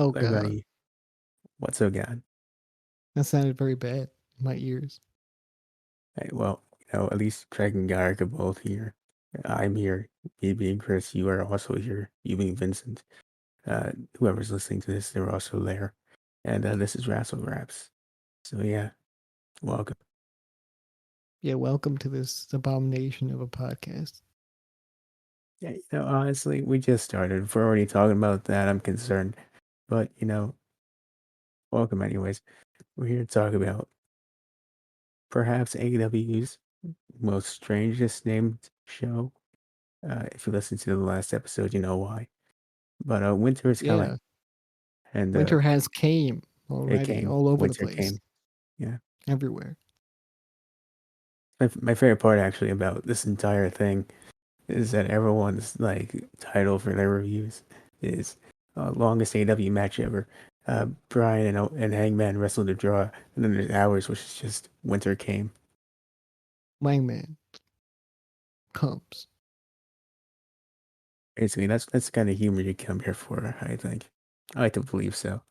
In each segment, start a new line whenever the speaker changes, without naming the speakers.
Oh
What about
God,
you? What's so good?
that sounded very bad in my ears.
Hey, well, at least Craig and Garrick are both here. I'm here. Me being Chris, you are also here. You being Vincent. Whoever's listening to this, they're also there. And this is Wrassle Graps. So yeah, welcome.
Yeah, welcome to this abomination of a podcast.
Yeah, honestly, we just started. If we're already talking about that, I'm concerned. But welcome anyways. We're here to talk about perhaps AEW's most strangest named show. If you listen to the last episode, you know why. But winter is coming,
Yeah,
and
winter has came
it
already,
came.
all over the
Winter
place,
came. Yeah.
everywhere.
My favorite part actually about this entire thing is that everyone's like title for their reviews is longest AEW match ever. Brian and Hangman wrestled a draw, and then there's ours, which is just winter came.
Wangman comes.
Basically, that's the kind of humor you come here for. I think. I like to believe so.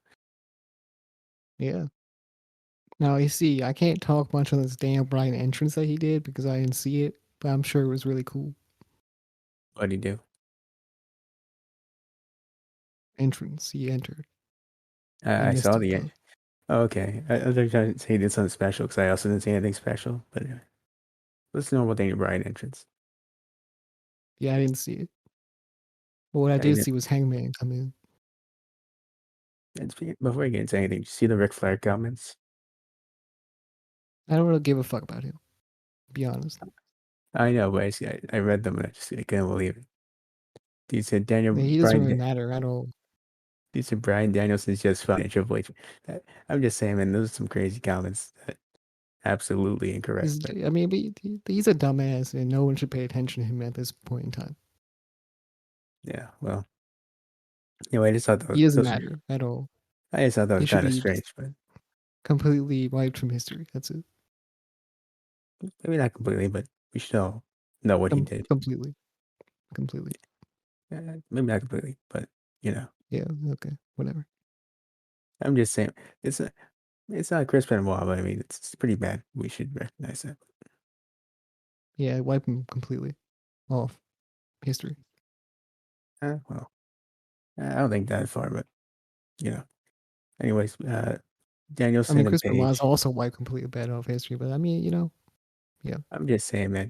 Yeah. Now you see, I can't talk much on this Daniel Bryan entrance that he did because I didn't see it, but I'm sure it was really cool.
What do you do?
Entrance he entered. I
I
missed
saw
it
the.
though.
Oh, okay, I thought you were trying to say he did something special because I also didn't see anything special. But let's normal Daniel Bryan entrance.
Yeah, I didn't see it. But what I
Yeah, you
did
know,
see was Hangman come in.
before you get into anything, did you see the Ric Flair comments?
I don't really give a fuck about him, to be honest.
I know, but I read them and I couldn't believe it. He said
He doesn't really matter at all.
He said Brian Danielson's just fun and Triple H. I'm just saying, man, those are some crazy comments. Absolutely incorrect.
He's,
But
I mean, but he's a dumbass, and no one should pay attention to him at this point in time.
yeah, well, anyway,
He doesn't matter at all.
I just thought that
He
was
should
kind of
be
strange, but
completely wiped from history. That's it.
maybe not completely, but we should all know what he did.
Completely. Completely.
Maybe not completely, but you know,
Yeah. Okay. Whatever.
I'm just saying it's a, it's not Chris Benoit, but I mean it's pretty bad. We should recognize that.
Yeah. Wipe him completely off history.
Well, I don't think that far, but you know. Anyways,
I mean,
Danielson and
Chris Benoit is
Page.
also wiped completely bad off history, but I mean, yeah.
I'm just saying, man.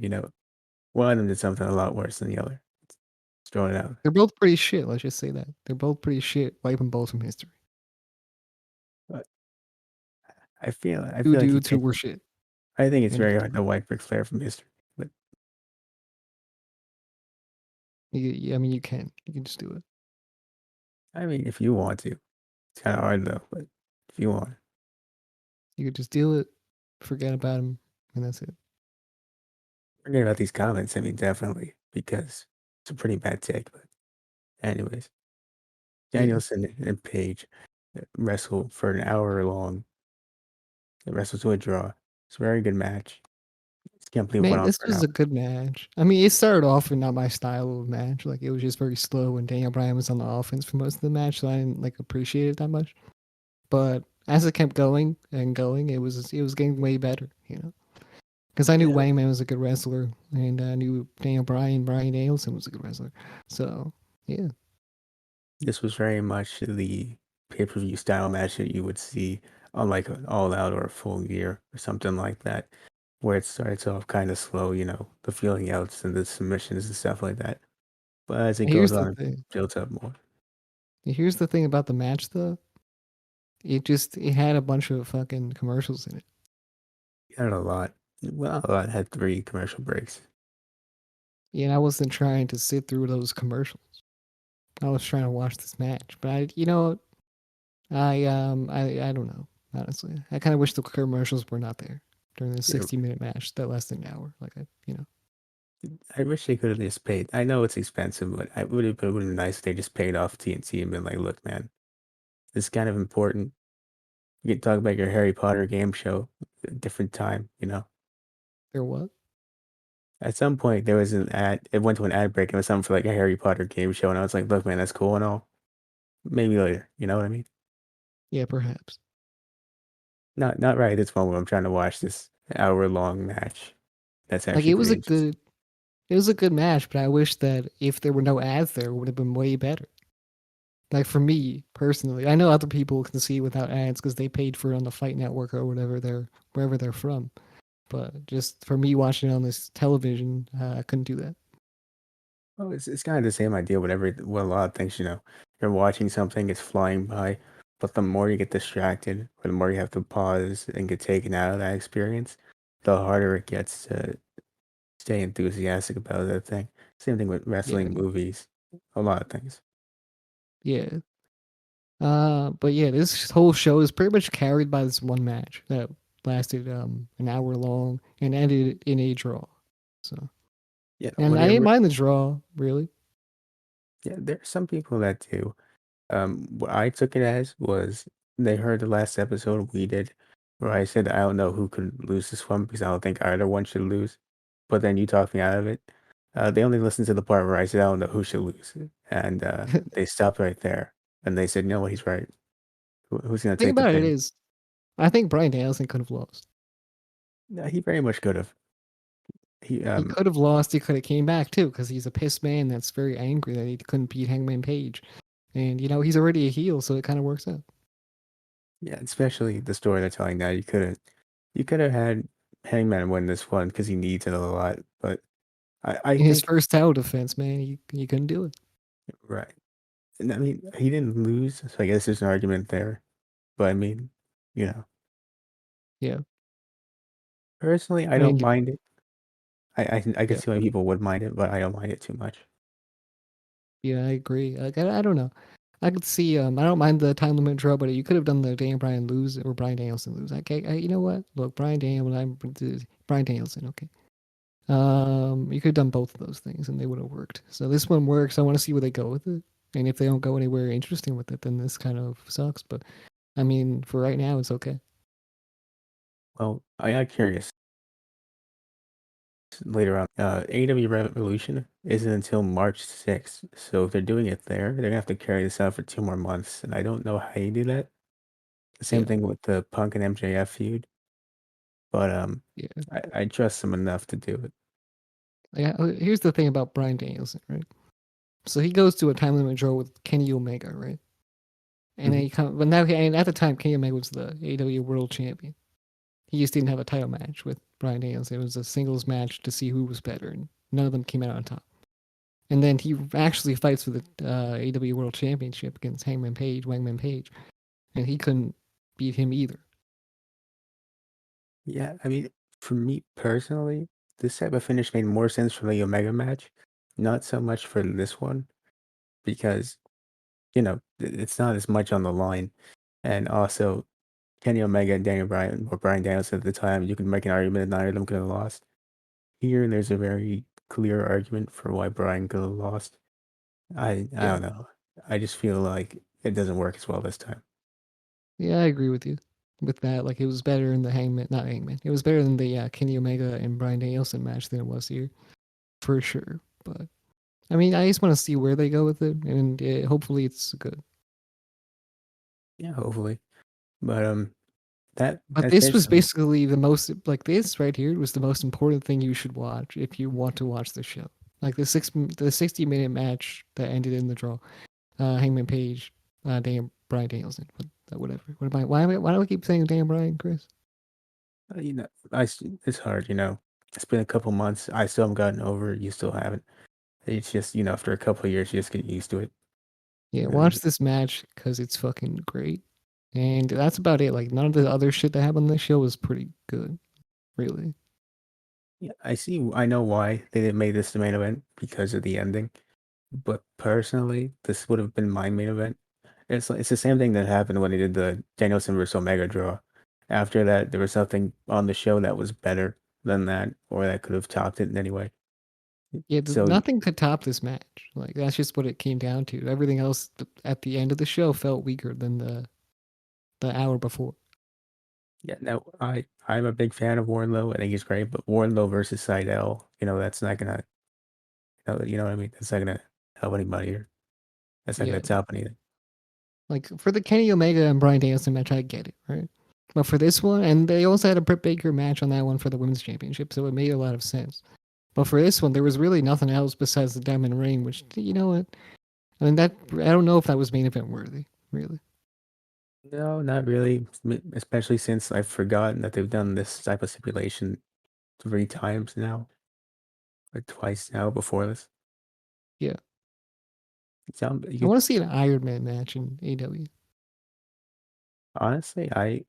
One of them did something a lot worse than the other. Just throwing it out.
They're both pretty shit. Let's just say that. They're both pretty shit. Wipe them both from history.
But I
Two
feel like he
dudes who
takes.
were shit.
I think it's
End of
very
the
hard to
story.
wipe Ric Flair from history. But
I mean, you can. You can just do it.
I mean, if you want to, it's kind of hard though. But if you want,
You could just do it, forget about him, and that's it.
forget about these comments. I mean, definitely because it's a pretty bad take. But anyways,
Yeah.
Danielson and Page wrestled for an hour long. They wrestled to a draw. It's a very good match. Just can't believe it went
Man,
on
this
for an
was a
hour.
good match. I mean, it started off with not my style of match. Like it was just very slow, and Daniel Bryan was on the offense for most of the match, so I didn't like appreciate it that much. But as it kept going and going, it was getting way better. Because I knew
Yeah,
Wangman was a good wrestler, and I knew Brian Danielson was a good wrestler. So yeah,
this was very much the pay-per-view style match that you would see on like an All Out or a Full Gear or something like that, where it starts off kind of slow, the feeling outs and the submissions and stuff like that. But as it goes
here's the
on, it
thing.
builds up more.
Here's the thing about the match, though. It had a bunch of fucking commercials in it.
It had a lot. Well, a lot had 3 commercial breaks.
And I wasn't trying to sit through those commercials. I was trying to watch this match, but I don't know. Honestly, I kind of wish the commercials were not there during the
Yeah,
60-minute match that lasted an hour.
I wish they could have just paid. I know it's expensive, but I would have been nice if they just paid off TNT and been like, "Look, man, this is kind of important. You can talk about your Harry Potter game show at a different time."
There what?
At some point, there was an ad. It went to an ad break. And it was something for like a Harry Potter game show, and I was like, "Look, man, that's cool and all, maybe later. You know what I mean?
Yeah, perhaps.
Not right at this moment. I'm trying to watch this hour-long match. That's
Like
actually pretty interesting.
it was a good match, but I wish that if there were no ads there, it would have been way better. Like for me personally, I know other people can see without ads because they paid for it on the Fight Network or whatever wherever they're from. But just for me watching it on this television, I couldn't do that.
Well, it's kind of the same idea. With a lot of things, you're watching something, it's flying by, but the more you get distracted, or the more you have to pause and get taken out of that experience, the harder it gets to stay enthusiastic about that thing. Same thing with
Yeah,
wrestling, movies, a lot of things.
yeah. But yeah, this whole show is pretty much carried by this one match that lasted an hour long and ended in a draw. So,
Yeah,
and I didn't mind the draw really.
yeah, there are some people that do. What I took it as was they heard the last episode we did where I said I don't know who could lose this one because I don't think either one should lose. But then you talked me out of it. They only listened to the part where I said I don't know who should lose, and they stopped right there. And they said, "No, he's right. Who's gonna
Thing
take the
about it
pin?"
is, I think Brian Danielson could have lost.
No, he very much could have. He
He could have lost. He could have came back too because he's a pissed man that's very angry that he couldn't beat Hangman Page, and he's already a heel, so it kind of works out.
Yeah, especially the story they're telling now. You could have had Hangman win this one because he needs it a lot, but I
In his
think
first title defense, man, he couldn't do it.
right. And I mean, he didn't lose, so I guess there's an argument there. But I mean, you know,
Yeah,
personally, I
I
don't
mean,
mind it. I can
yeah,
see why people would mind it, but I don't mind it too much.
yeah, I agree. Like, I don't know. I could see. I don't mind the time limit draw, but you could have done the Daniel Bryan lose or Brian Danielson lose. Okay, you know what? Look, Brian Danielson. Okay. You could have done both of those things and they would have worked. So this one works. I want to see where they go with it. And if they don't go anywhere interesting with it, then this kind of sucks. But I mean, for right now, it's okay.
Well, I got curious. Later on, AEW Revolution isn't until March 6th, so if they're doing it there, they're gonna have to carry this out for 2 more months, and I don't know how you do that. The same
Yeah,
thing with the Punk and MJF feud, but
yeah,
I trust them enough to do it.
yeah. Here's the thing about Brian Danielson, right? So he goes to a time limit draw with Kenny Omega, right? And then
Mhm.
he comes, but now, and at the time, Kenny Omega was the AEW World Champion. He just didn't have a title match with Brian Danielson. It was a singles match to see who was better, and none of them came out on top. And then he actually fights for the AEW World Championship against Wangman Page, and he couldn't beat him either.
Yeah, I mean, for me personally, this type of finish made more sense for the Omega match, not so much for this one, because, it's not as much on the line. And also, Kenny Omega and Daniel Bryan, or Bryan Danielson at the time, you can make an argument that neither of them could have lost. Here, there's a very clear argument for why Bryan could have lost. I
Yeah,
don't know. I just feel like it doesn't work as well this time.
yeah, I agree with you with that. Like it was better in the not Hangman. It was better than the Kenny Omega and Brian Danielson match than it was here for sure. But I mean, I just want to see where they go with it, and hopefully it's good.
Yeah, hopefully. But
But
that's
this was
basically
basically the most like this right here was the most important thing you should watch if you want to watch the show. Like the 60-minute match that ended in the draw. Hangman Page, Brian Danielson, whatever. What am I? Why do I keep saying Dan Bryan, Chris?
it's hard. It's been a couple months. I still haven't gotten over it. You still haven't. It's just, after a couple of years, you just get used to it.
Yeah,
And
watch this match because it's fucking great. And that's about it. Like none of the other shit that happened on this show was pretty good, really.
yeah, I know why they didn't make this the main event because of the ending. But personally, this would have been my main event. It's the same thing that happened when they did the Danielson versus Omega draw. After that, there was something on the show that was better than that, or that could have topped it in any way.
Yeah,
So
nothing could top this match. Like that's just what it came down to. Everything else at the end of the show felt weaker than the hour before.
yeah, no, I'm a big fan of Warlow. I think he's great, but Warlow versus Seidel, that's not gonna, you know what I mean. That's not gonna help anybody, or that's not
Yeah,
gonna top anything.
Like for the Kenny Omega and Bryan Danielson match, I get it, right? But for this one, and they also had a Britt Baker match on that one for the women's championship, so it made a lot of sense. But for this one, there was really nothing else besides the Diamond Ring, which you know what? I mean that I don't know if that was main event worthy, really.
No, not really. Especially since I've forgotten that they've done this type of stipulation 3 times now, or twice now before this.
Yeah,
You
I
could
want to see an Iron Man match in AEW.
honestly, I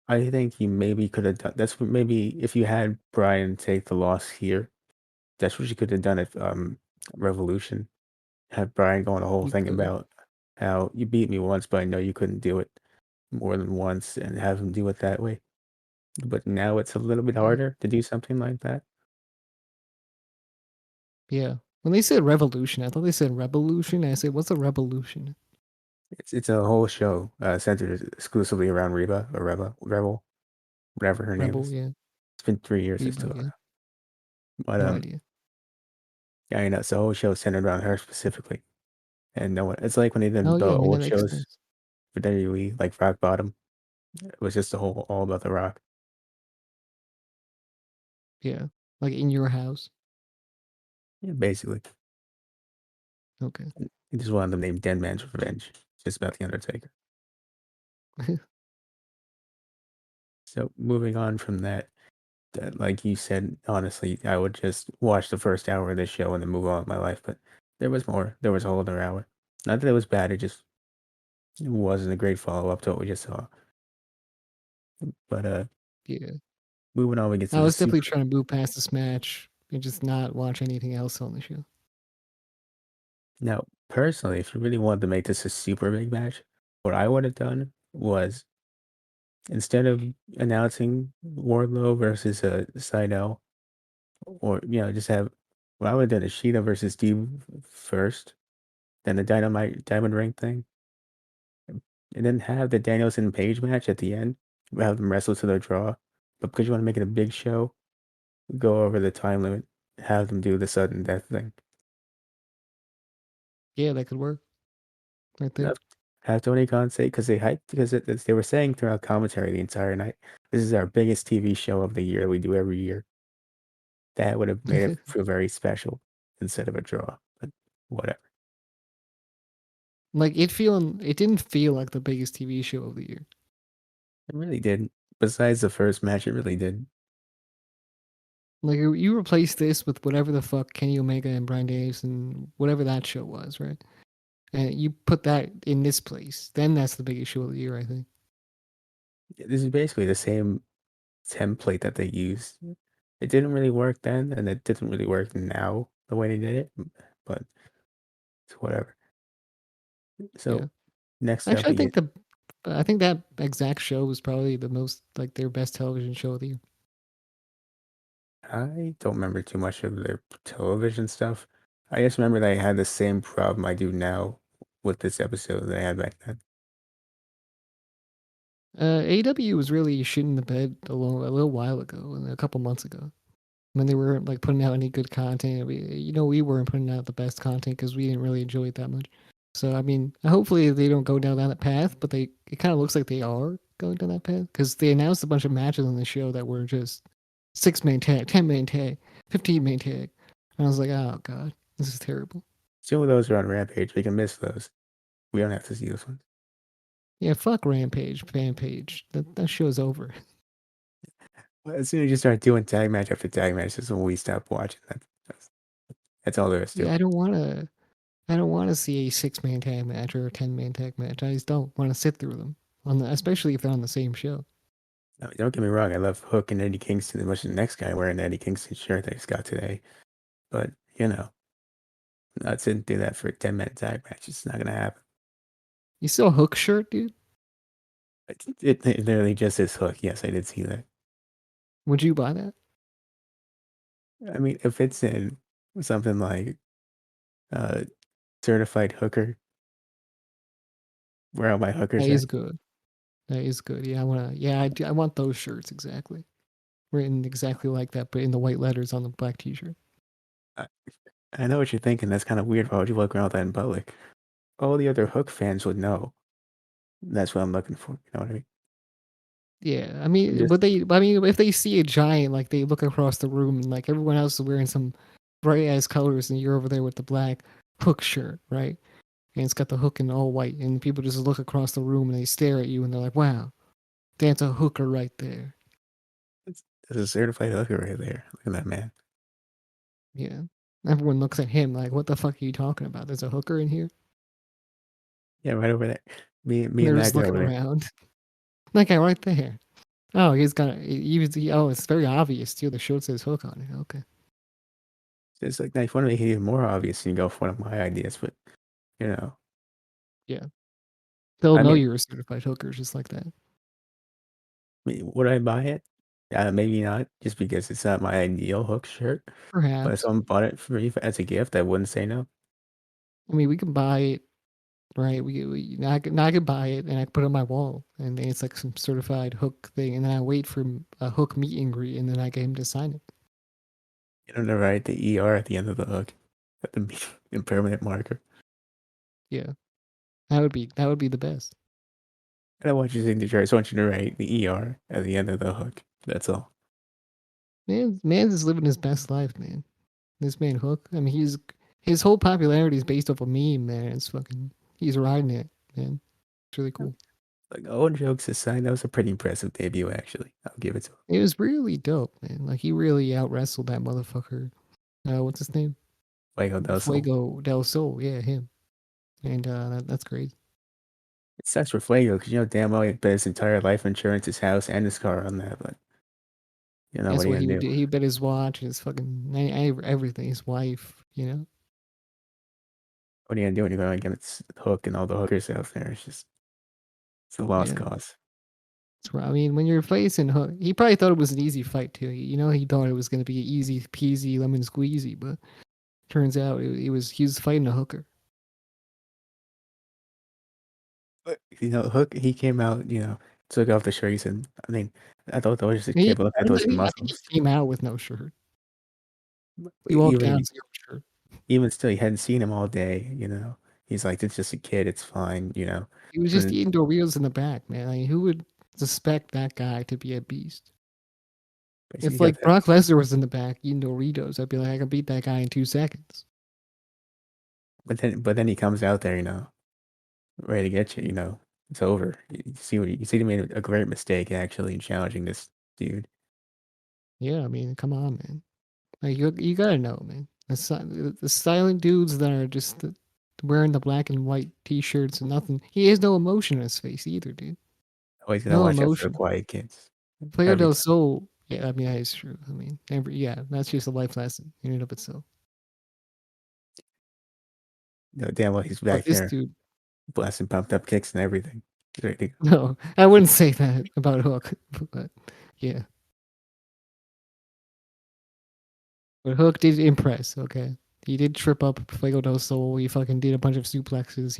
think you maybe could have done. That's what maybe if you had Brian take the loss here, that's what you could have done at Revolution. Have Brian going the whole
You
thing
could,
about how you beat me once, but I know you couldn't do it more than once, and have him do it that way. But now it's a little bit
yeah,
harder to do something like that.
yeah. When they said revolution, I thought they said revolution. I said, "What's a revolution?"
It's a whole show centered exclusively around Reba or Rebel, whatever her name
Rebel,
is.
yeah.
It's been 3 years since
Reba,
took
yeah.
her. But
No idea.
yeah, you know, it's the whole show centered around her specifically. And no one, it's like when they
Oh
did the
yeah, I mean that
old
makes
shows
sense.
for WWE, like Rock Bottom. It was just the whole all about the Rock.
Yeah, like in your house.
Yeah, basically.
Okay.
He just wanted them named Dead Man's Revenge. It's just about the Undertaker. So moving on from that, like you said, honestly, I would just watch the first hour of this show and then move on with my life. But there was more. There was a whole other hour. Not that it was bad. It just wasn't a great follow up to what we just saw. But
Yeah,
moving on, we get to
I
the
was definitely
super.
trying to move past this match and just not watch anything else on the show.
Now, personally, if you really wanted to make this a super big match, what I would have done was instead of announcing Wardlow versus Seidel, or just have what I would have done is Cheetah versus Deeb first, then the Dynamite Diamond Ring thing, and then have the Danielson Page match at the end. Have them wrestle to their draw, but because you want to make it a big show, go over the time limit. Have them do the sudden death thing.
Yeah, that could work right there.
Have, have Tony Khan say because they hyped because they were saying throughout commentary the entire night, this is our biggest TV show of the year we do every year. That would have made it feel very special instead of a draw. But whatever.
Like it didn't feel like the biggest TV show of the year.
It really did. Besides the first match, it really did.
Like you replace this with whatever the fuck Kenny Omega and Bryan Danielson, whatever that show was, right? And you put that in this place, then that's the biggest show of the year, I think.
This is basically the same template that they used. It didn't really work then, and it didn't really work now the way they did it, but it's whatever.
Yeah.
So next up,
Actually,
we get.
I think that exact show was probably the most like their best television show of the year.
I don't remember too much of their television stuff. I just remember they had the same problem I do now with this episode that I had back then.
AEW was really shitting the bed a little while ago, and a couple months ago, when they weren't like putting out any good content. We weren't putting out the best content because we didn't really enjoy it that much. So I mean, hopefully they don't go down that path, but it kind of looks like they are going down that path because they announced a bunch of matches on the show that were just 6-man tag, 10-man tag, 15-man tag, and I was like, oh god, this is terrible.
Some of those are on Rampage. We can miss those. We don't have to see those ones.
Yeah, fuck Rampage, fan page. That show's over.
Well, as soon as you start doing tag match after tag match, that's when we stop watching. That's all there is to
Yeah,
it.
I don't want to see a 6-man tag match or a 10-man tag match. I just don't want to sit through them, especially if they're on the same show.
No, don't get me wrong. I love Hook and Eddie Kingston as much as the next guy wearing the Eddie Kingston shirt that he's got today. But, not sitting through that for a 10-minute tag match. It's not going to happen.
You still a Hook shirt, dude?
It literally just says Hook. Yes, I did see that.
Would you buy that?
I mean, if it's in something like uh, certified hooker, where all my
That
hookers
is
at?
good. That is good. Yeah, I wanna. Yeah, I want those shirts exactly, written exactly like that, but in the white letters on the black T-shirt.
I, I know what you're thinking. That's kind of weird. Why would you walk around with that in public? all the other Hook fans would know. That's what I'm looking for. You know what I mean?
Yeah, I
I'm
mean,
just
if they see a giant, like they look across the room and like everyone else is wearing some bright ass colors, and you're over there with the black Hook shirt, right? And it's got the Hook in all white, and people just look across the room and they stare at you and they're like, "Wow, that's a hooker right there."
there's a certified hooker right there. Look at that man.
Yeah, everyone looks at him like, "What the fuck are you talking about? There's a hooker in here."
Yeah, right over there. Me
And
and
they're
that
just
guy
looking
over there.
around. That guy right there. Oh, he's got. Oh, it's very obvious too. The shirt says Hook on it. Okay.
It's like now if you want to make it even more obvious, you can go for one of my ideas, but you know,
Yeah, they'll
I
know
mean,
you're a certified hooker just like that.
would I buy it? Maybe not, just because it's not my ideal Hook shirt. But if
Perhaps.
someone bought it for me as a gift, I wouldn't say no.
I mean, we can buy it, right? I could buy it and I could put it on my wall, and then it's like some certified Hook thing, and then I wait for a Hook meet and greet, and then I get him to sign it.
You don't ever write the ER at the end of the hook. At the impermanent marker.
Yeah, that would be the best.
I don't want your signature. I just want you to write the ER at the end of the hook. That's all.
Man's is living his best life, man. This man Hook. I mean, his whole popularity is based off a meme, man. It's fucking. He's riding it, man. It's really cool.
Like, all jokes aside, that was a pretty impressive debut, actually. I'll give it to him.
It was really dope, man. Like he really out wrestled that motherfucker. What's his name?
Fuego del Sol.
Fuego del Sol. Yeah, him. And that's great.
It sucks for Fuego because you know damn well he bet his entire life insurance, his house, and his car on that. But you know what
That's
are you
what he
gonna
would
do?
do. He bet his watch, his fucking everything, his wife. You know.
What are you gonna do when you're going against Hook and all the hookers out there? It's a lost
Yeah.
cause.
That's right. I mean, when you're facing Hook, he probably thought it was an easy fight too. You know, he thought it was going to be easy peasy lemon squeezy, but turns out he was fighting a hooker.
But you know, Hook he came out, took off the shirt. He said, I mean, I thought that was just a kid, but look at those
I think he
muscles.
came out with no shirt.
But
He walked
even
out zero shirt.
even still, he hadn't seen him all day. He's like, it's just a kid. It's fine.
He was just
And
eating Doritos in the back, man. Like, who would suspect that guy to be a beast?
basically,
If
he got
like
that.
Brock Lesnar was in the back eating Doritos, I'd be like, I can beat that guy in 2 seconds.
But then he comes out there, ready to get you. It's over. You see, he made a great mistake actually in challenging this dude.
Yeah, I mean, come on, man. Like you gotta know, man. The silent dudes that are just wearing the black and white T-shirts and nothing. He has no emotion in his face either, dude.
Always gonna
No
watch out for the
emotion.
quiet kids
Player
every
del
time.
Sol. Yeah, I mean that is true. I mean, that's just a life lesson in and of itself.
Damn well he's
But
back
this
there
dude,
blasting pumped up kicks and everything. He's ready to go.
no, I wouldn't say that about Hook. But yeah, but Hook did impress. Okay, he did trip up Fuego del Sol. He fucking did a bunch of suplexes.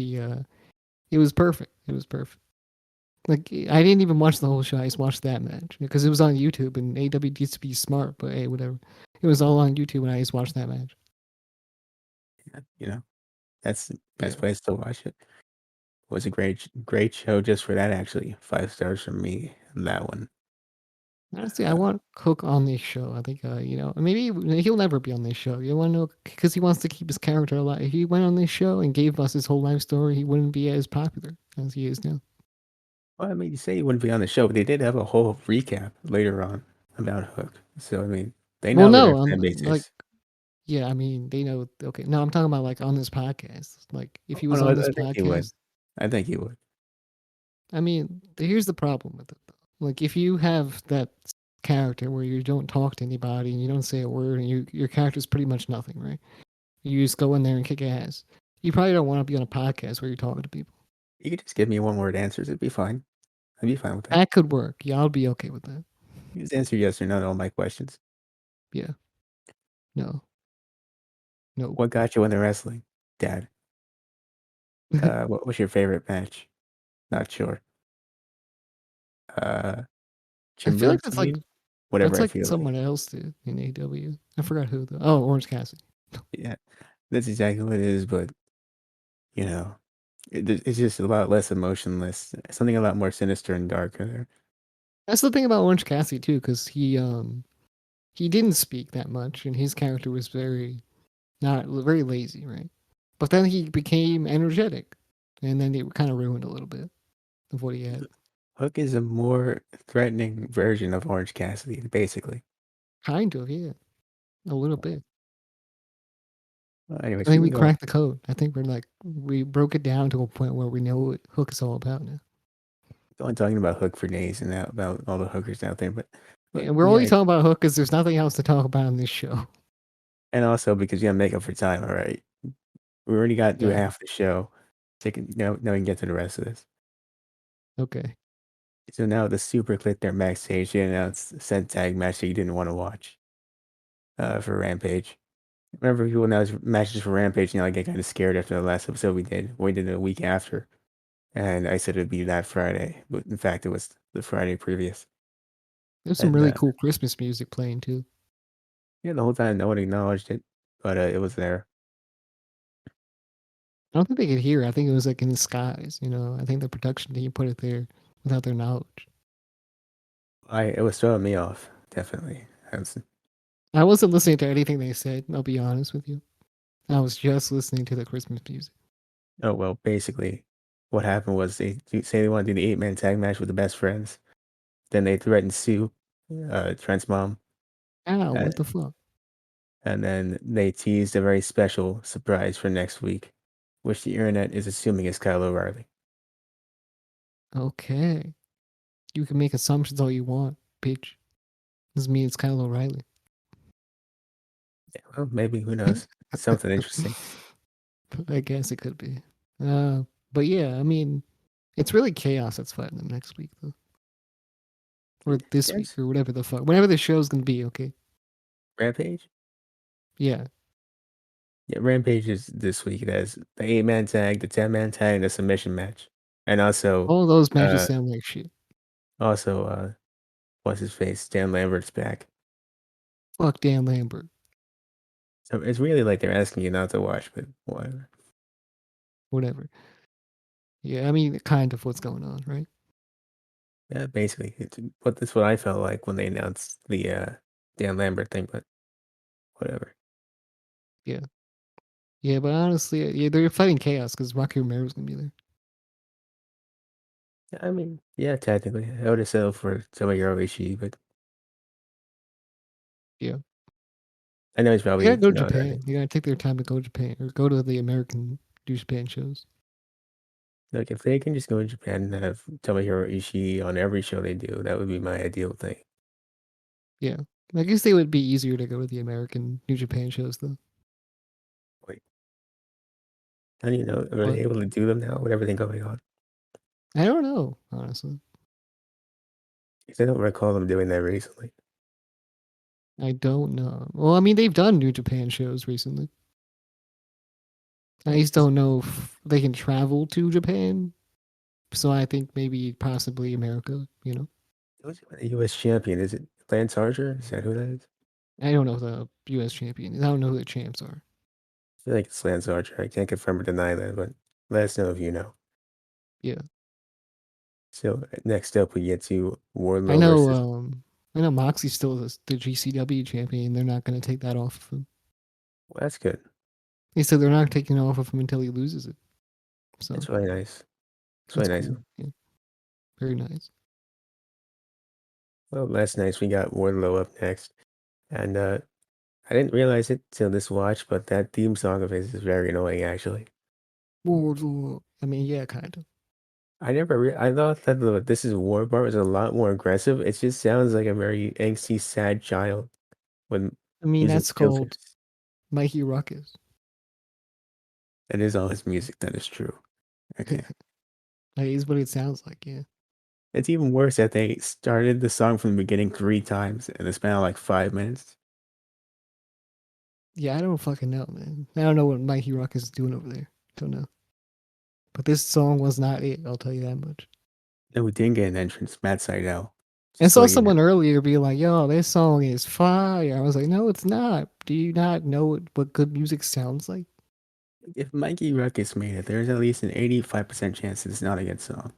It was perfect. It was perfect. Like I didn't even watch the whole show. I just watched that match because it was on YouTube and AEW needs to be smart. But hey, whatever. It was all on YouTube and I just watched that match.
Yeah, that's the
Yeah,
best place to watch it. Was a great show just for that actually. 5 stars from me on that one.
honestly, I
Uh,
want Cook on this show. I think maybe he'll never be on this show. You want to know because he wants to keep his character alive. If he went on this show and gave us his whole life story, he wouldn't be as popular as he is now.
well, I mean, you say he wouldn't be on the show, but they did have a whole recap later on about Hook. So I mean, they
Well,
know who
no,
their fan base
like
is.
yeah, I mean they know. Okay, no, I'm talking about like on this podcast. Like if he
Oh
was
no,
on this
I think he would.
podcast,
I think he would.
I mean, here's the problem with it though. Like if you have that character where you don't talk to anybody and you don't say a word and your character's pretty much nothing, right? You just go in there and kick ass. You probably don't want to be on a podcast where you're talking to people.
You could just give me one word answers. It'd be fine. I'd be fine with that.
That could work. Yeah, I'll be okay with that.
You just answer yes or no to all my questions.
Yeah. No. No.
What got you into wrestling, Dad? What was your favorite match? Not sure. Uh,
I feel like
Chimberg team? Whatever
that's
I
like
feel like.
someone else did in AW. I forgot who though. Oh, Orange Cassidy.
Yeah, that's exactly what it is. But you know. It's just a lot less emotionless. Something a lot more sinister and darker there.
That's the thing about Orange Cassidy too, because he didn't speak that much, and his character was not very lazy, right? But then he became energetic, and then it kind of ruined a little bit of what he had.
Hook is a more threatening version of Orange Cassidy, basically.
Kind of, yeah, a little bit.
Well, anyways,
I think
we
we
can go.
cracked the code. I think we broke it down to a point where we know what Hook is all about now.
Go on talking about Hook for days and about all the hookers out there, but
And we're only
yeah,
talking about Hook because there's nothing else to talk about in this show.
and also because you gotta make up for time. All right, we already got through
Yeah.
half the show. Now we can get to the rest of this.
Okay.
So now the Super Click there backstage, they announced a said tag match that you didn't want to watch for Rampage. Remember, people announced matches for Rampage, I get kind of scared after the last episode we did. We did it a week after, and I said it would be that Friday, but in fact, it was the Friday previous.
There's some
And
really cool Christmas music playing too.
yeah, the whole time no one acknowledged it, but it was there.
I don't think they could hear. I think it was like in the skies. I think the production team put it there without their knowledge.
It was throwing me off, definitely.
I wasn't listening to anything they said. I'll be honest with you. I was just listening to the Christmas music.
Oh well, basically, what happened was say they want to do the 8-man tag match with the best friends. Then they threatened Sue, Trent's mom,
Ow!
uh,
What the fuck?
and then they teased a very special surprise for next week, which the internet is assuming is Kyle O'Reilly.
Okay, you can make assumptions all you want, bitch. Doesn't mean it's Kyle O'Reilly.
Yeah, well, maybe who knows? Something interesting.
I guess it could be. But yeah, I mean, it's really chaos that's fighting them next week though, or this week,
Yes,
or whatever the fuck, whenever the show's gonna be. Okay.
Rampage.
Yeah.
Yeah, Rampage is this week. It has the 8-man tag, the 10-man tag, and the submission match, and
All those matches
uh,
sound like shit.
also, what's his face? Dan Lambert's back.
Fuck Dan Lambert.
So it's really like they're asking you not to watch, but whatever.
Whatever. Yeah, I mean, kind of what's going on, right?
Yeah, basically, that's what I felt like when they announced the Dan Lambert thing. But whatever.
Yeah. Yeah, but honestly, yeah, they're fighting chaos because Rocky Romero's gonna be there.
I mean, yeah, technically, I would have settled for Tomohiro Ishii, but
Yeah.
I know he's
They gotta
probably
go to Japan. They gotta take their time to go to Japan or go to the American New Japan shows.
like if they can just go to Japan and have Tomohiro Ishii on every show they do, that would be my ideal thing.
Yeah. I guess they would be easier to go to the American New Japan shows though.
Wait, how do you know? Are
But
they able to do them now with everything going on?
I don't know, honestly.
'Cause I don't recall them doing that recently.
I don't know. Well, I mean, they've done New Japan shows recently. I just don't know if they can travel to Japan. So I think maybe possibly America.
Who's the U.S. champion? Is it Lance Archer? Is that who that is?
I don't know the US champion. I don't know who the champs are.
I feel like it's Lance Archer. I can't confirm or deny that, but let us know if you know.
Yeah.
So next up, we get to
I
Wardlow
know
versus.
I know Moxie's still the GCW champion. They're not gonna take that off of him.
Well, that's good.
They said they're not taking it off of him until he loses it. So
That's really nice. It's
that's
really nice.
cool. Yeah. Very nice.
Well, last night we got Wardlow up next, and I didn't realize it till this watch, but that theme song of his is very annoying. Actually,
I mean, yeah, kind of.
I thought that the "This Is War" part was a lot more aggressive. It just sounds like a very angsty, sad child when
I mean,
using
that's called
filters.
Mikey Ruckus.
That is all his music. That is true. Okay.
That is what it sounds like. Yeah.
It's even worse that they started the song from the beginning 3 times in the span of like 5 minutes.
Yeah, I don't fucking know, man. I don't know what Mikey Ruckus is doing over there. Don't know. But this song was not it. I'll tell you that much.
No, we didn't get an entrance. Matt Sydal.
I
Just to
saw
let you know.
someone earlier be like, "Yo, this song is fire." I was like, "No, it's not. Do you not know what good music sounds like?"
If Mikey Ruckus made it, there's at least an 85% chance it's not a good song.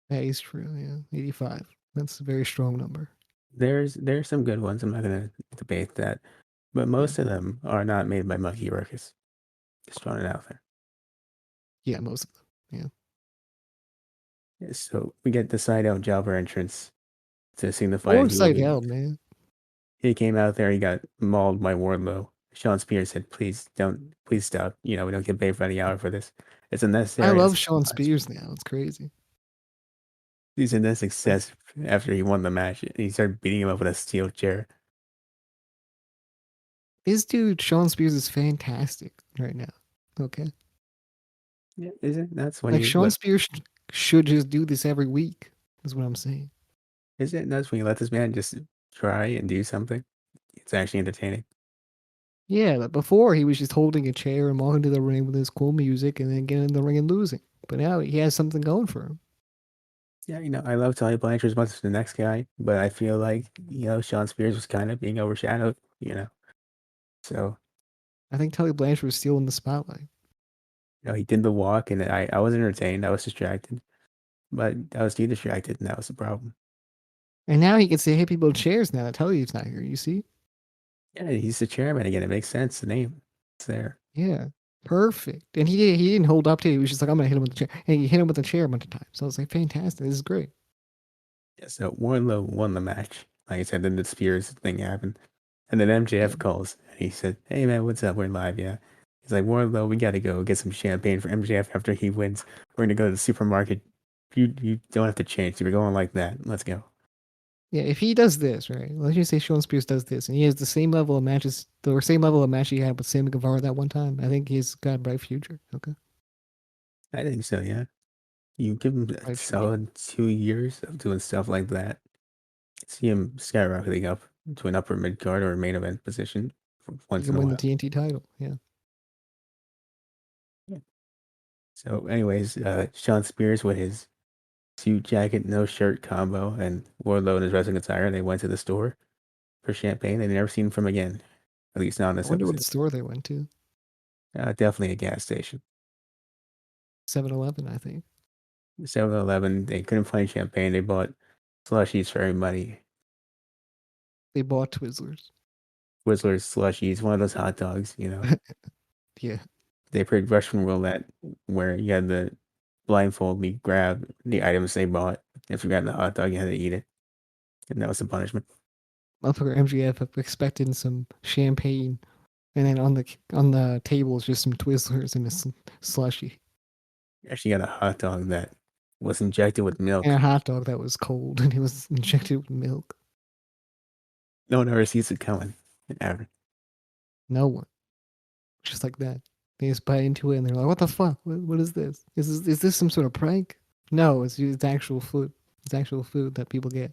That is true. Yeah, 85. That's a very strong number.
There's some good ones. I'm not gonna debate that, but
Yeah,
most of them are not made by Mikey Ruckus. Just throwing it out there.
yeah, most of them. Yeah.
Yeah, so we get the Side Jobber entrance to signify that
Or Seidel, man.
he came out there. He got mauled by Wardlow. Sean Spears said, please stop. We don't get paid by the hour for this. It's
I
unnecessary.
love Sean Spears now. It's crazy.
He's in that
Like,
success after he won the match. And he started beating him up with a steel chair.
this dude, Sean Spears, is fantastic right now. Okay.
Yeah, is it? That's when
Like,
you
Sean Spears should just do this every week, is what I'm saying.
is it nuts when you let this man just try and do something? It's actually entertaining.
Yeah, but before he was just holding a chair and walking to the ring with his cool music and then getting in the ring and losing. But now he has something going for him.
Yeah, I love Tully Blanchard as much as the next guy, but I feel like, Sean Spears was kind of being overshadowed. So,
I think Tully Blanchard was still in the spotlight.
he did the walk and I was entertained. I was distracted, but I was too distracted and that was the problem.
And now he gets to hit people with chairs now that Tully's not here, you see?
Yeah, he's the chairman again. It makes sense. The name. It's there.
Yeah. Perfect. And he didn't hold up to it. He was just like, I'm gonna hit him with the chair. And he hit him with the chair a bunch of times. So I was like, fantastic. This is great.
Yeah, so Wardlow won the match. Like I said, then the Spears thing happened. And then
Yeah.
MJF calls and he said, "Hey man, what's up? We're live, yeah." He's like, "Wardlow, we gotta go get some champagne for MJF after he wins. We're gonna go to the supermarket. You don't have to change. We're going like that. Let's go."
Yeah, if he does this, right? Let's just say Sean Spears does this, and he has the same level of matches, the same level of match he had with Sammy Guevara that one time. I think he's got a bright future. Okay,
I think so, yeah. You give him a
bright future.
solid 2 years of doing stuff like that. See him skyrocketing up to an upper mid card or a main event position
He
once
can
in a
win the
while.
TNT title. Yeah,
Yeah. So, anyways, Sean Spears with his suit jacket, no shirt combo, and Wardlow in his wrestling attire. They went to the store for champagne. They never seen from again, at least not in
I
this
wonder what
episode.
store they went to.
Definitely a gas station.
7-Eleven, I think.
7-Eleven, they couldn't find champagne. They bought slushies for everybody.
They bought Twizzlers.
Twizzlers, slushies, one of those hot dogs.
Yeah,
They played Russian roulette where you had the blindfold me grab the items they bought. If you got the hot dog, you had to eat it. And that was the punishment.
motherfucker MGF expecting some champagne, and then on the table is just some Twizzlers and a slushy
You actually got a hot dog that was injected with
and a
milk.
hot dog that was cold and it was injected with milk.
No one ever sees it coming. Ever.
No one. Just like that. They just bite into it and they're like, "What the fuck? What is this? Is this some sort of prank?" No, it's actual food. It's actual food that people get.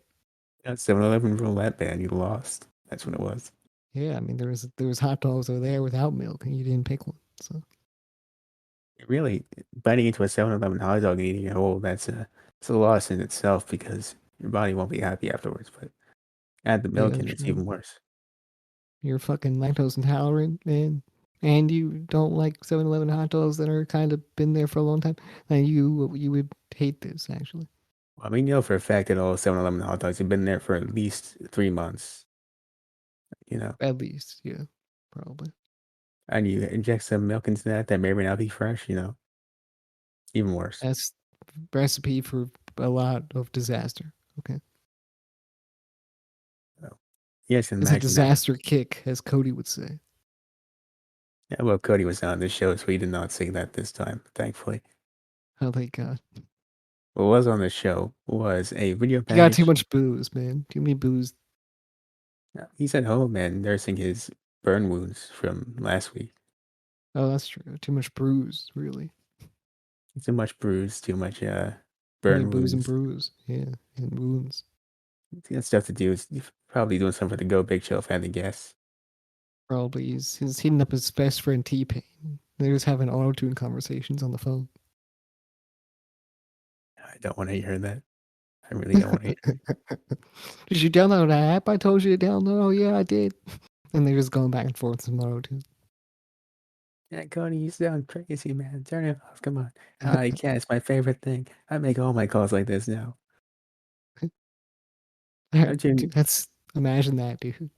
That 7-Eleven roulette ban, you lost. That's what it was.
Yeah, I mean there was hot dogs over there without milk and you didn't pick one. So
Really, biting into a 7-Eleven hot dog and eating it whole, it's a loss in itself because your body won't be happy afterwards. But add the milk
yeah,
in, it's
true.
even worse.
You're fucking lactose intolerant, man. And you don't like 7-Eleven hot dogs that are kind of been there for a long time. And you would hate this actually.
I mean, for a fact that all 7-Eleven hot dogs have been there for at least 3 months, you know.
At least, yeah, probably.
And you inject some milk into that may or may not be fresh. Even worse.
That's recipe for a lot of disaster. Okay.
So, yes, and
It's a
imagine that.
disaster kick, as Cody would say.
Yeah, well, Cody was on this show, so he did not say that this time, thankfully.
Oh, thank God.
What was on the show was a video
He got too
package.
much booze, man. Too many booze.
He's at home and nursing his burn wounds from last week.
Oh, that's true. Too much bruise, really.
Too much bruise, too much
Too many
burn
booze and
wounds.
bruise. Yeah, and wounds.
He got stuff to do. He's probably doing something for the Go Big Show, if I had to guess.
Probably he's hitting up his best friend T-Pain. They're just having auto-tune conversations on the phone.
I don't want to hear that. I really don't want to hear it.
Did you download that app I told you to download? Oh, yeah, I did. And they're just going back and forth with some auto-tune.
Yeah, Cody, you sound crazy, man. Turn it off. Come on. I can't. It's my favorite thing. I make all my calls like this now. Imagine,
Dude, that's imagine that, dude.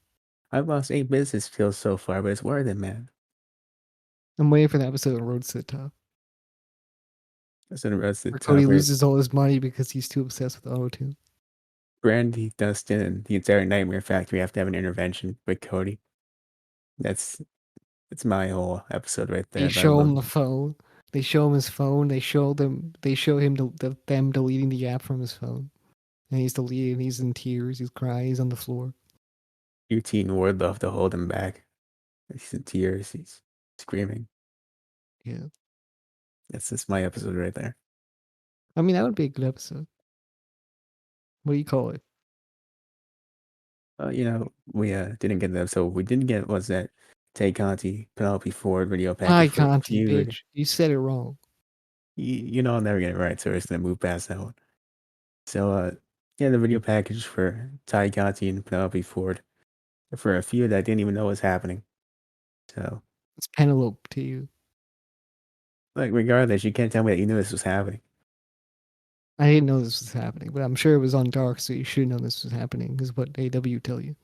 I've lost 8 business skills so far, but it's worth it, man.
I'm waiting for the episode of Road to the Top
That's the rest of the
where Cody
top right.
loses all his money because he's too obsessed with auto tune.
Brandy, Dustin, and the entire Nightmare Factory have to have an intervention with Cody. That's my whole episode right
They
there. But I
show
love
him the phone. They show him his phone. They show them. They show him them deleting the app from his phone, and he's deleting. He's in tears. He's crying. He's on the floor.
UT and Wardlow to hold him back. He's in tears. He's screaming.
Yeah,
That's my episode right there.
I mean that would be a good episode. What do you call it?
We didn't get the episode. We didn't get was that Tay Conti, Penelope Ford video package
Hi,
for a
Conti,
feud.
bitch. You said it wrong.
I'll never get it right, so we're just gonna move past that one. So the video package for Ty Conti and Penelope Ford for a feud that I didn't even know was happening. So
It's Penelope to you.
like regardless, you can't tell me that you knew this was happening.
I didn't know this was happening, but I'm sure it was on Dark, so you should know this was happening. Is what AW tell you.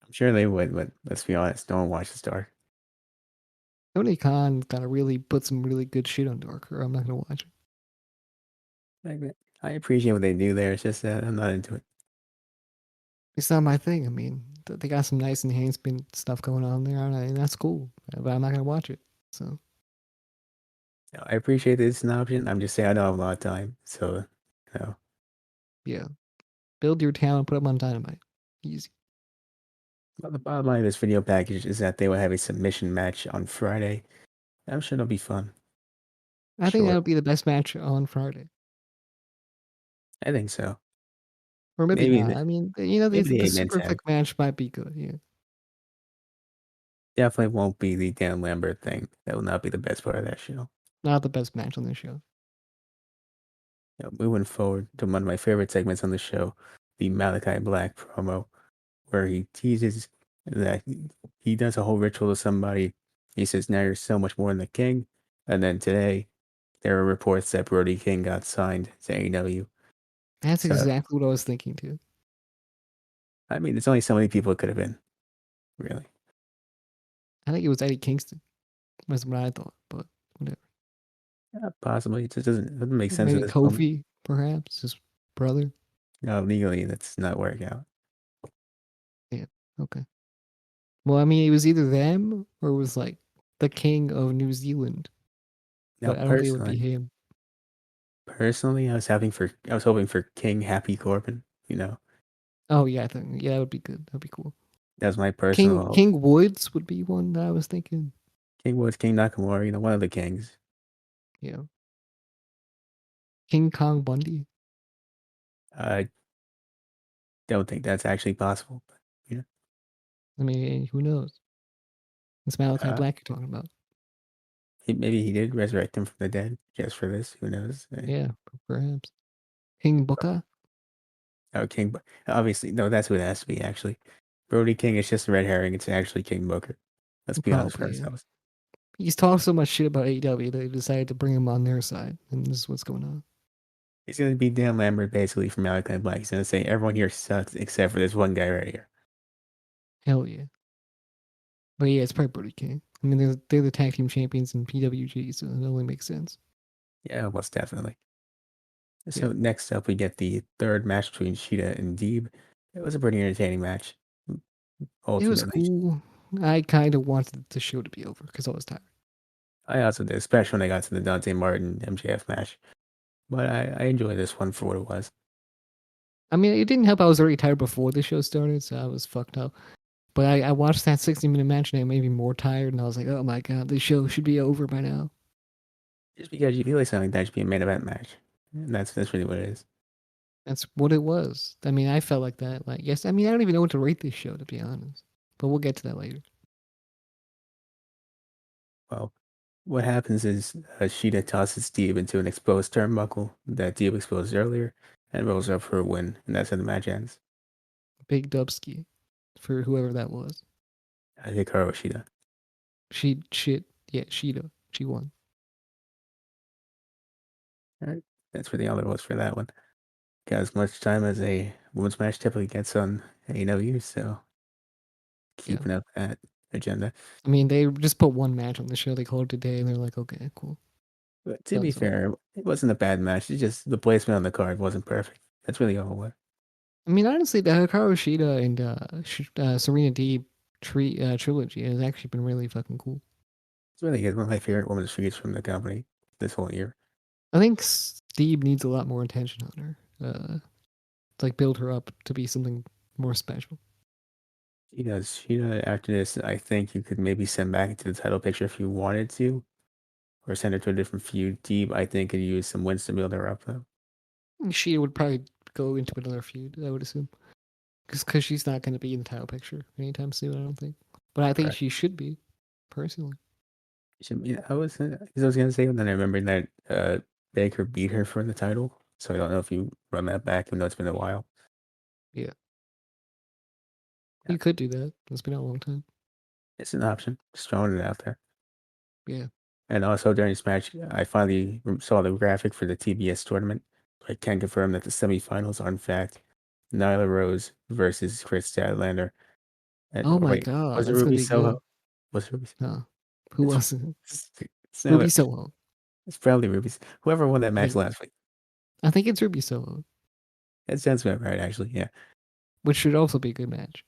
I'm sure they would, but let's be honest, don't watch the Star.
Tony Khan gotta really put some really good shit on Dark, or I'm not gonna watch it.
Like, I appreciate what they do there. It's just that I'm not into it.
It's not my thing. I mean, they got some nice enhancement stuff going on there, and that's cool. But I'm not gonna watch it. So
I appreciate that it's an option. I'm just saying I don't have a lot of time, so you know.
yeah, build your talent, put them on Dynamite. Easy.
Well, the bottom line of this video package is that they will have a submission match on Friday. I'm sure it'll be fun.
I think that
Short.
would be the best match on Friday,
I think so.
or maybe
Maybe
not.
the
I mean,
maybe the
the
8-man
super
tag.
quick match might be good. Yeah,
Definitely won't be the Dan Lambert thing. That will not be the best part of that show.
not the best match on the show.
Moving forward to one of my favorite segments on the show, the Malachi Black promo, where he teases that he does a whole ritual to somebody. He says, "Now you're so much more than the king." And then today, there are reports that Brody King got signed to AEW.
That's
So,
exactly what I was thinking too.
I mean, there's only so many people it could have been, really.
I think it was Eddie Kingston. Was what I thought, but whatever.
Yeah, possibly. It just doesn't make sense at
Maybe
this moment.
Kofi, perhaps his brother.
No, legally, that's not working out.
Yeah. Okay. Well, I mean, it was either them or it was like the king of New Zealand,
Now,
but I don't think it would be
personally,
him.
I was hoping for King Happy Corbin.
Oh yeah, I think yeah, that would be good. That'd be cool.
That was my personal hope.
King Woods would be one that I was thinking.
King Woods, King Nakamura, one of the kings.
Yeah. King Kong Bundy.
I don't think that's actually possible. But,
I mean, who knows? It's Malachi
uh,
Black you're talking about.
maybe he did resurrect him from the dead just for this. Who knows?
Yeah, perhaps. King Booker.
Oh, King. Obviously, no, that's who it has to be, actually. Brody King is just a red herring. It's actually King Booker. Let's be honest for
Probably, yeah.
ourselves.
He's talked so much shit about AEW that they decided to bring him on their side, and this is what's going on.
He's going to be Dan Lambert, basically, from Malachi Black. He's going to say, everyone here sucks except for this one guy right here.
Hell yeah. But yeah, it's probably Brody King. I mean, they're the tag team champions in PWG, so it only makes sense.
Yeah, most definitely.
Yeah.
So next up, we get the third match between Cheetah and Deeb. It was a pretty entertaining match.
It was
Ultimately,
cool. I kind of wanted the show to be over because I was tired.
I also did, especially when I got to the Dante Martin MJF match. But I enjoyed this one for what it was.
I mean, it didn't help I was already tired before the show started, so I was fucked up. But I watched that 60-minute match and it made me more tired, and I was like, oh my god, this show should be over by now.
Just because you feel like something like that should be a main event match. And that's really what it is.
That's what it was. I mean, I felt like that. Like, yes, I mean, I don't even know what to rate this show, to be honest. But we'll get to that later.
Well, what happens is Sheeta tosses Deeb into an exposed turnbuckle that Deeb exposed earlier and rolls up for a win. And that's how the match ends.
Big Dubsky for whoever that was.
I think Hikaru Shida.
Shit. Yeah, Cheetah. She won.
All right, that's where the other was for that one. Got as much time as a women's match typically gets on AEW, so
Yeah.
keeping up that agenda.
I mean, they just put one match on the show. They called it a day, and they're like, okay, cool.
But to be
That's all.
fair, it wasn't a bad match. It's just the placement on the card wasn't perfect. That's really all it was.
I mean, honestly, the Hikaru Shida and Serena Deeb trilogy has actually been really fucking cool.
It's really good. One of my favorite women's figures from the company this whole year.
I think Deeb needs a lot more attention on her. To like build her up to be something more special.
She does. After this, I think you could maybe send back into the title picture if you wanted to, or send her to a different feud. Deep, I think, could use some wins to build her up, though.
She would probably go into another feud, I would assume, because she's not going to be in the title picture anytime soon. I don't think, but I think
Correct.
she should be, personally.
I was, 'cause I was gonna say, and then I remembered that Baker beat her for the title, so I don't know if you run that back, even though it's been a while.
Yeah,
Yeah,
you could do that. It's been a long time.
it's an option. Just throwing it out there.
Yeah.
And also during this match, I finally saw the graphic for the TBS tournament. I can confirm that the semifinals are in fact Nyla Rose versus Chris Statlander. And
Oh my
wait,
god,
was it
that's gonna
Ruby
be good.
Soho? Was it Ruby?
Huh? Who
It's
was it?
it's,
Ruby
Nyla,
Soho.
it's probably Ruby's. Whoever won that
I
match
think.
last week.
I think it's Ruby Soho,
That sounds about right, actually. Yeah.
which should also be a good match.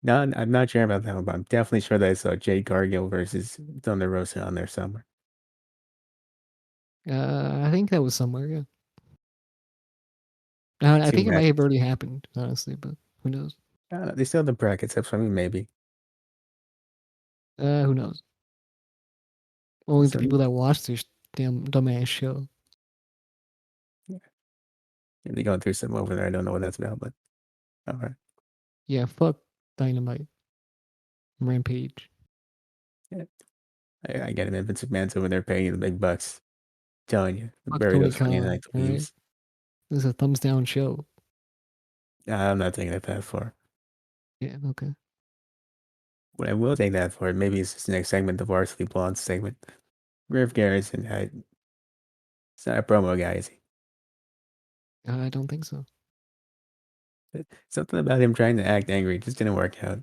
No, I'm not sure about that one, but I'm definitely sure that I saw Jade Cargill versus Thunder Rosa on there somewhere.
I think that was somewhere. Yeah. I
Two
think it might have
matches.
already happened, honestly, but who knows?
I don't know, they still have the brackets up, so I mean, maybe.
Who knows? Only the
So
people that watch this damn dumbass show.
yeah, they're going through some over there. I don't know what that's about, but all right.
Yeah, fuck Dynamite, Rampage.
Yeah, I get it, man. Vince McMahon's over there paying you the big bucks. Telling you,
Fuck
bury
Tony
those Monday
Khan.
night
All right,
leaves.
this is a thumbs down show.
I'm not taking it that far.
Yeah, okay.
What I will take that for, maybe it's this next segment, the Varsity Blonde segment. Griff Garrison, it's not a promo guy, is he?
I don't think so.
Something about him trying to act angry just didn't work out.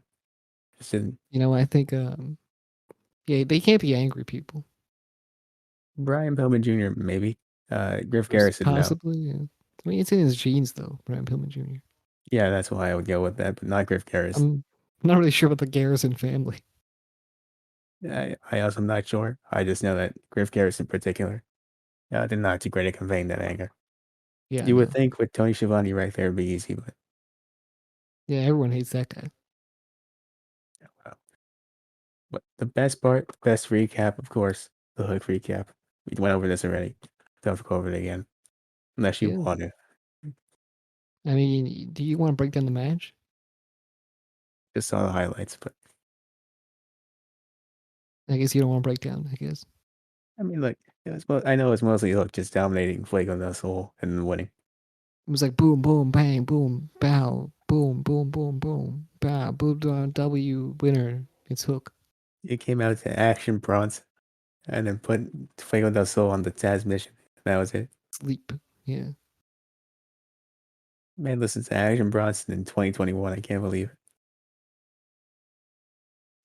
Just didn't.
You know, I think yeah, they can't be angry people.
Brian Pillman Jr. maybe. Griff Garrison, no.
Possibly, yeah. I mean, it's in his genes though, Brian Pillman Jr.
Yeah, that's why I would go with that, but not Griff Garrison.
I'm not really sure about the Garrison family.
I also am not sure. I just know that Griff Garrison in particular did not do great at conveying that anger.
Yeah,
You would
no.
think with Tony Schiavone right there it'd be easy, but
Yeah, everyone hates that guy.
wow. But the best part, the best recap, of course, the Hook recap. We went over this already. Don't go over it again, unless you
Yeah.
want to.
I mean, do you want to break down the match?
Just saw the highlights, but
I guess you don't want to break down. I guess
I mean, look, I know it's mostly Hook just dominating Fuego del Sol and then winning.
it was like boom, boom, bang, boom, bow, boom, boom, boom, boom, bow, boom, W winner. It's Hook.
It came out to Action Bronze and then put Fuego del Sol on the Taz mission. That was it.
Sleep. Yeah.
Man, listen to Action Bronson in 2021. I can't believe it.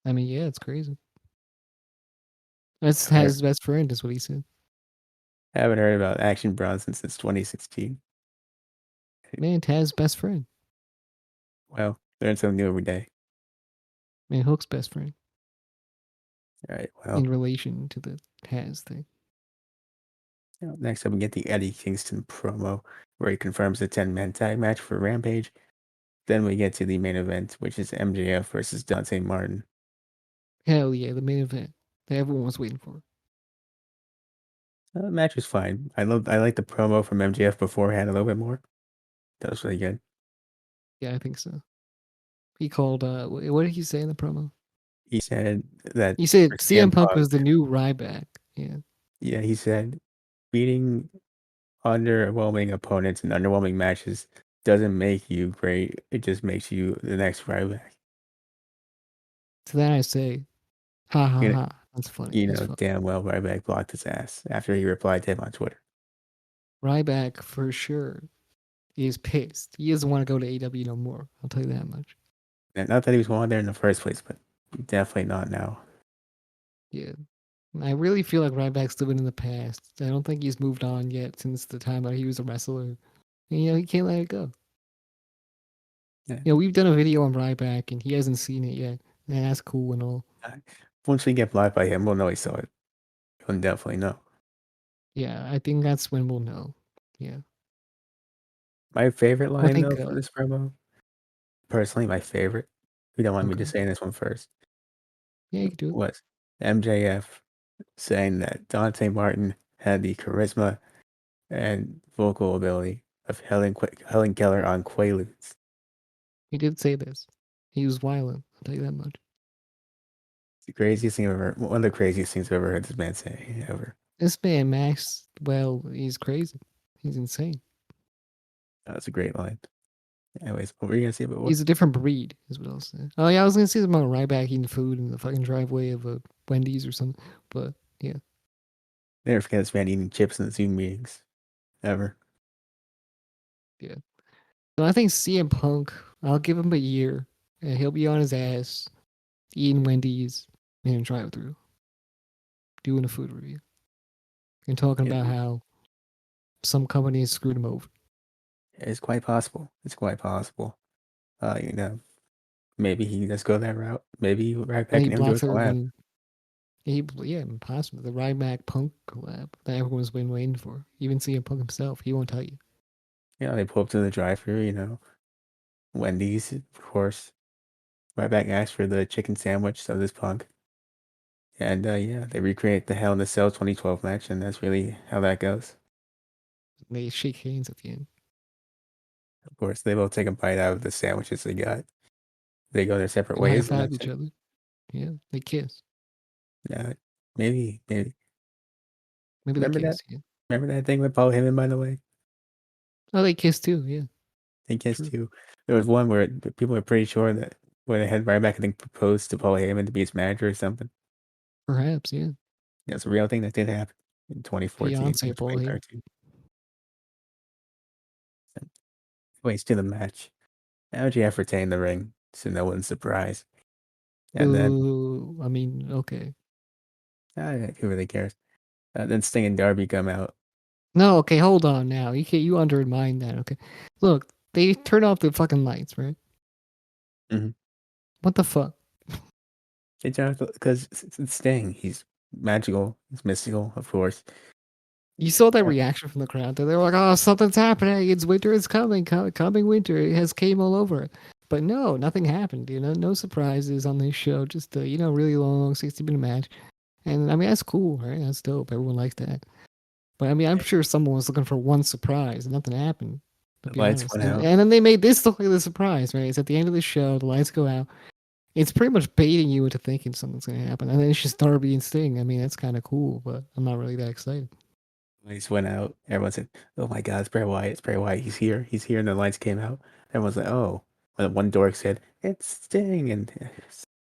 I mean, yeah, it's crazy. That's
Haven't heard,
his best friend, is what he said.
haven't heard about Action Bronson since 2016.
Man, Taz's best friend.
Well, learn something new every day.
Man, Hook's best friend
All right. Well,
in relation to the Taz thing.
next up we get the Eddie Kingston promo where he confirms the 10-man tag match for Rampage. Then we get to the main event, which is MJF versus Dante Martin.
Hell yeah, the main event that everyone was waiting for.
The match was fine. I like the promo from MJF beforehand a little bit more. That was really good.
Yeah, I think so. He called. What did he say in the promo?
He said that
He said
for
CM
CM
Punk
Punk,
was the new Ryback. Yeah.
yeah, he said beating underwhelming opponents and underwhelming matches doesn't make you great. It just makes you the next Ryback.
To that I say, ha ha
You're
ha. That's funny
You
as
know
fuck.
damn well Ryback blocked his ass after he replied to him on Twitter.
Ryback for sure is pissed. He doesn't want to go to AEW no more. I'll tell you that much.
And not that he was wanted there in the first place, but definitely not now.
Yeah. I really feel like Ryback's living in the past. I don't think he's moved on yet since the time that he was a wrestler. And, he can't let it go.
Yeah.
We've done a video on Ryback and he hasn't seen it yet. And that's cool and all.
Once we get blocked by him, we'll know he saw it. We'll definitely know.
Yeah, I think that's when we'll know. Yeah.
My favorite
I
line
think,
though from this promo, personally, my favorite. You don't want me to
okay.
say this one first.
Yeah, you can do it.
Was MJF saying that Dante Martin had the charisma and vocal ability of Helen Keller on Quaaludes.
He did say this. He was violent. I'll tell you that much.
It's the craziest thing I've ever, one of the craziest things I've ever heard this man say ever.
This man, Max, well, he's crazy. He's insane.
That's a great line. Anyways, what were you gonna say about what?
He's a different breed, is what I'll say. Oh, yeah, I was going to say something about Ryback eating food in the fucking driveway of a Wendy's or something. But, yeah.
Never forget this man eating chips in the Zoom meetings. Ever.
Yeah. So I think CM Punk, I'll give him a year. And he'll be on his ass, eating Wendy's in a drive through, doing a food review, and talking
Yeah,
about how some companies screwed him over.
it's quite possible. It's quite possible. You know, maybe he does go that route. Maybe right
And
back
he
and him do a
blocks
collab.
everyone. Yeah, impossible. The Ryback Punk collab that everyone's been waiting for. Even CM Punk himself, he won't tell you.
Yeah, they pull up to the drive-thru. You know, Wendy's, of course. Right back asks for the chicken sandwich. So does Punk. And yeah, they recreate the Hell in a Cell 2012 match, and that's really how that goes.
They shake hands at the end.
Of course, they both take a bite out of the sandwiches they got. They go their separate
And high
ways, and
five
that's
each
it.
other. Yeah, they kiss.
Yeah, maybe.
Maybe they
Remember that?
kiss. Yeah.
Remember that thing with Paul Heyman, by the way?
Oh, they kiss too. Yeah,
They kissed
true.
too. There was one where people were pretty sure that when they had Ryback, I think, proposed to Paul Heyman to be his manager or something.
Perhaps. Yeah.
That's a real thing that did happen in 2014
Fiance
or
Paul Heyman.
2013. Anyways, to the match. MJF retained the ring, so no one's surprised. And then,
Ooh, I mean, okay.
who really cares? Then Sting and Darby come out.
No, okay, hold on now. You can't. You undermine that. Okay, look, they turn off the fucking lights, right?
Mm-hmm.
What the fuck?
Because it's Sting. He's magical. He's mystical, of course.
You saw that
Yeah,
reaction from the crowd. They were like, "Oh, something's happening! It's winter! It's coming! Coming winter! It has came all over it." But no, nothing happened. No surprises on this show. Just a really long 60-minute match. And I mean, that's cool, right? That's dope. Everyone likes that. But I mean, I'm sure someone was looking for one surprise, and nothing happened. To
the
be
lights
honest,
went
and
out.
and then they made this look like the surprise, right? It's at the end of the show. The lights go out. It's pretty much baiting you into thinking something's gonna happen, and then it's just Darby and Sting. I mean, that's kind of cool, but I'm not really that excited.
Lights went out. Everyone said, "Oh my God, it's Bray Wyatt! It's Bray Wyatt! He's here! He's here!" And the lights came out. Everyone's like, "Oh!" When one dork said, "It's Sting," and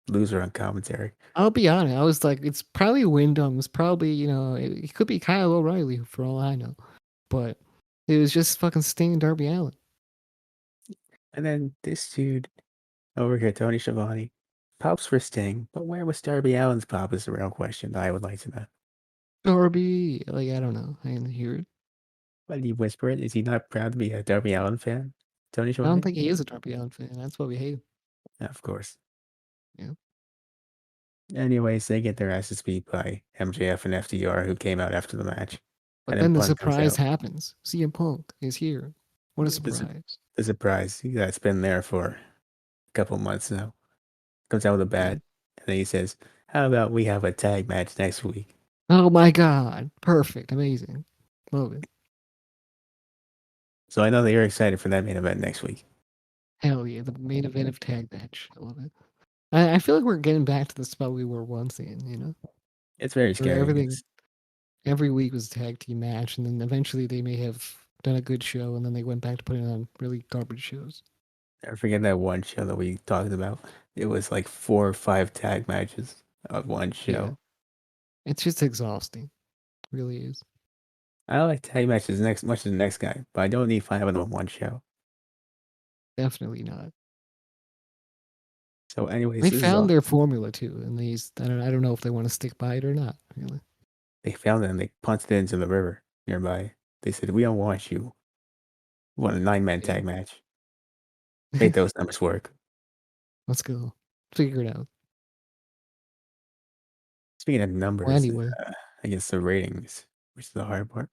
loser on commentary.
I'll be honest. I was like, it's probably Wyndham. It's probably it could be Kyle O'Reilly for all I know, but it was just fucking Sting and Darby Allin.
And then this dude over here, Tony Schiavone, pops for Sting, but where was Darby Allin's pop? Is the real question that I would like to know.
Darby, like I don't know. I didn't hear it.
Why did he whisper it? Is he not proud to be a Darby Allin fan? Tony
I don't
Schiavone?
think he is a Darby Allin fan. That's why we hate him.
Yeah, of course.
Yeah.
Anyways, they get their asses beat by MJF and FDR, who came out after the match.
But
And then
then the
Punk comes
surprise
out.
happens. CM Punk is here. What a
The, su-
surprise.
the surprise that's been there for a couple months now. Comes out with a
Yeah.
bat. And then he says, "How about we have a tag match next week?"
Oh my god. Perfect. Amazing. Love it.
So I know that you're excited for that main event next week.
Hell yeah. The main event of tag match. I love it. I feel like we're getting back to the spot we were once in,
It's very
where
scary.
everything every week was a tag team match, and then eventually they may have done a good show, and then they went back to putting on really garbage shows.
I forget that one show that we talked about. It was like 4 or 5 tag matches of one
Yeah.
show.
It's just exhausting. It really is.
I like tag matches next much as the next guy, but I don't need 5 of them on one show.
Definitely not.
So, anyways,
They
this is
found
all
their formula too, and I don't know if they want to stick by it or not. Really.
they found it and they punted it into the river nearby. They said, "We don't want you." We want a 9-man
Yeah.
tag match. Make those numbers work.
Let's go. Figure it out.
Speaking of
Well,
numbers,
anyway.
I guess the ratings, which is the hard part.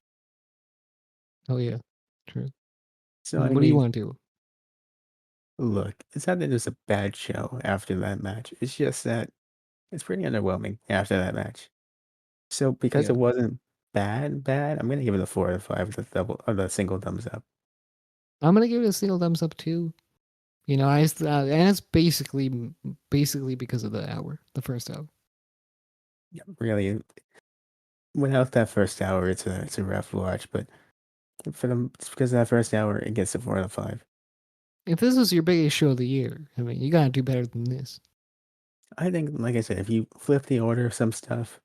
Oh yeah. True.
So, I
What do you
mean,
want to do?
look, it's not that it was a bad show after that match. It's just that it's pretty underwhelming after that match. So, because
Yeah.
it wasn't bad, I'm gonna give it a 4 out of 5 with the double or the single thumbs up.
I'm gonna give it a single thumbs up too. You know, and it's basically because of the hour, the first hour.
Yeah, really, without that first hour, it's a rough watch. But it's because of that first hour, it gets a 4 out of 5.
If this was your biggest show of the year, I mean, you gotta do better than this.
I think, like I said, if you flip the order of some stuff,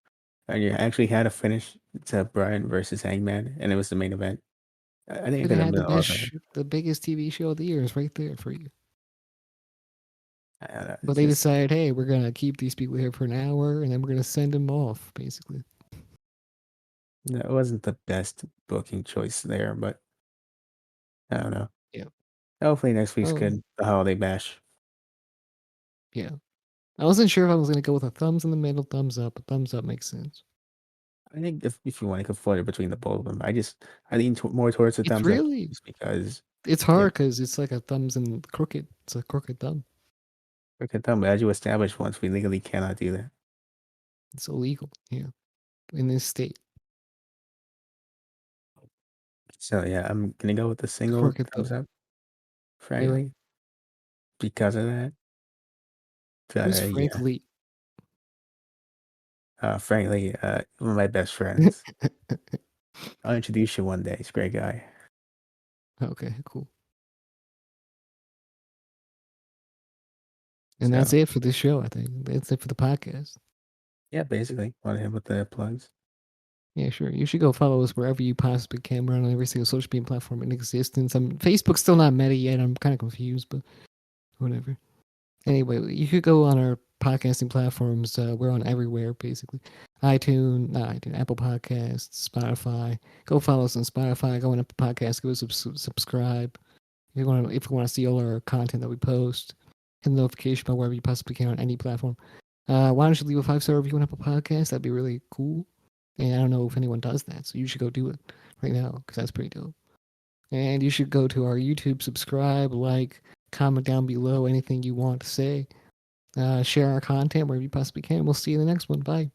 and you actually had a finish to Bryan versus Hangman, and it was the main event, I think it
Could have
could have
had
been a lot better.
the biggest TV show of the year is right there for you.
I don't know.
But
It's
they
just
decided, hey, we're gonna keep these people here for an hour, and then we're gonna send them off, basically.
no, it wasn't the best booking choice there, but I don't know.
Yeah.
Hopefully next week's
Oh,
good. The holiday bash.
yeah. I wasn't sure if I was gonna go with a thumbs in the middle, thumbs up. But thumbs up makes sense.
I think if you want, you could flutter between the both of them. I lean more towards the
It's
thumbs up
really
just because
it's
yeah,
hard because it's like a thumbs and crooked. It's a crooked thumb.
we could thumb. But as you established once, we legally cannot do that.
It's illegal. Yeah, in this state,
So yeah, I'm gonna go with the single
crooked
thumbs
thumb.
up.
Yeah.
Frankly, because of that.
Who's Frank
Yeah.
Lee?
Frankly, one of my best friends. I'll introduce you one day. He's a great guy.
Okay, cool. And that's
So
it for this show. I think that's it for the podcast.
yeah, basically, want to hit with the plugs.
Yeah, sure. You should go follow us wherever you possibly can. We're on every single social media platform in existence. Facebook's still not meta yet. I'm kind of confused, but whatever. Anyway, you could go on our podcasting platforms. We're on everywhere, basically. Not iTunes, Apple Podcasts, Spotify. Go follow us on Spotify. Go on Apple Podcasts. Give us a subscribe. If you want to see all our content that we post, hit the notification bell wherever you possibly can on any platform. Why don't you leave a 5-star review on Apple Podcasts? That'd be really cool. And I don't know if anyone does that, so you should go do it right now because that's pretty dope. And you should go to our YouTube, subscribe, like, comment down below anything you want to say. Share our content wherever you possibly can. We'll see you in the next one. Bye.